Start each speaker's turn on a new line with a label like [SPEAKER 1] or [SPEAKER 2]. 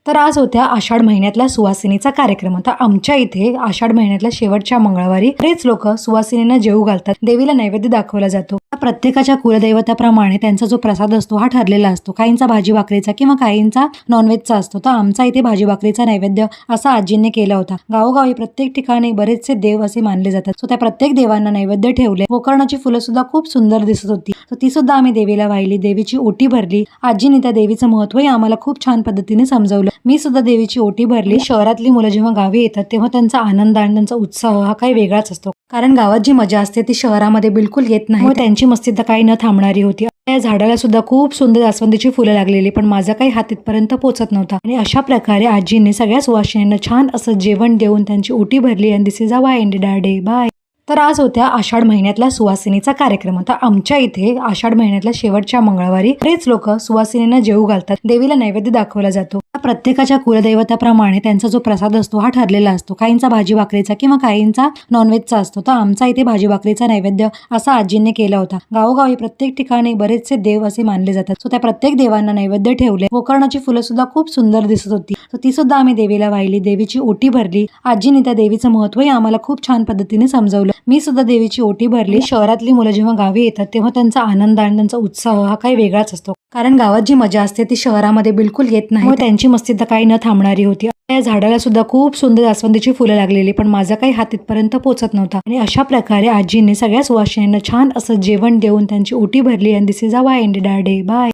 [SPEAKER 1] तर आज होत्या आषाढ महिन्यातला सुवासिनीचा कार्यक्रम होता। आमच्या इथे आषाढ महिन्यातल्या शेवटच्या मंगळवारी बरेच लोक सुवासिनींना जेवू घालतात, देवीला नैवेद्य दाखवला जातो। प्रत्येकाच्या कुलदैवताप्रमाणे त्यांचा जो प्रसाद असतो हा ठरलेला असतो। काहींचा भाजी भाकरीचा किंवा काहींचा नॉनव्हेजचा असतो। तर आमचा इथे भाजी भाकरीचा नैवेद्य असा आजींनी केला होता। गावोगावी प्रत्येक ठिकाणी बरेचसे देव असे मानले जातात। सो त्या प्रत्येक देवांना नैवेद्य ठेवले। गोकर्णाची फुलं सुद्धा खूप सुंदर दिसत होती, तर ती सुद्धा आम्ही देवीला वाहिली, देवीची ओटी भरली। आजींनी त्या देवीचं महत्त्वही आम्हाला खूप छान पद्धतीने समजावलं। मी सुद्धा देवीची ओटी भरली। शहरातली मुलं जेव्हा गावी येतात तेव्हा त्यांचा आनंद आणि त्यांचा उत्साह हा काही वेगळाच असतो, कारण गावात जी मजा असते ती शहरामध्ये बिलकुल येत नाही। त्यांची मस्ती तर काही न थांबणारी होती। या झाडाला सुद्धा खूप सुंदर जास्वंदीची फुलं लागलेली, पण माझा काही हात इथपर्यंत पोहोचत नव्हता। आणि अशा प्रकारे आजींनी सगळ्या सुवासिनींना छान असं जेवण देऊन त्यांची ओटी भरली। आणि this is a end day bye. तर आज होत्या आषाढ महिन्यातला सुवासिनीचा कार्यक्रम होता। आमच्या इथे आषाढ महिन्यातल्या शेवटच्या मंगळवारी बरेच लोक सुवासिनींना जेवू घालतात, देवीला नैवेद्य दाखवला जातो। प्रत्येकाच्या कुलदैवताप्रमाणे त्यांचा जो प्रसाद असतो हा ठरलेला असतो। काहींचा भाजी भाकरीचा किंवा काहींचा नॉनव्हेजचा असतो। तर आमचा इथे भाजी भाकरीचा नैवेद्य असा आजींनी केला होता। गावोगावी प्रत्येक ठिकाणी बरेचसे देव असे मानले जातात। सो त्या प्रत्येक देवांना नैवेद्य ठेवले। गोकर्णाची फुलं सुद्धा खूप सुंदर दिसत होती, तर ती सुद्धा आम्ही देवीला वाहिली, देवीची ओटी भरली। आजींनी त्या देवीचं महत्त्वही आम्हाला खूप छान पद्धतीने समजावलं। मी सुद्धा देवीची ओटी भरली। शहरातली मुलं जेव्हा गावी येतात तेव्हा त्यांचा आनंद आणि त्यांचा उत्साह हा काही वेगळाच असतो, कारण गावात जी मजा असते ती शहरामध्ये बिलकुल येत नाही। त्यांची मस्ती तर काही न थांबणारी होती। या झाडाला सुद्धा खूप सुंदर जास्वंदीची फुलं लागलेली, पण माझा काही हात इथपर्यंत पोहोचत नव्हता। आणि अशा प्रकारे आजींनी सगळ्या सुवासिनींना छान असं जेवण देऊन त्यांची ओटी भरली। आणि this is a end day bye.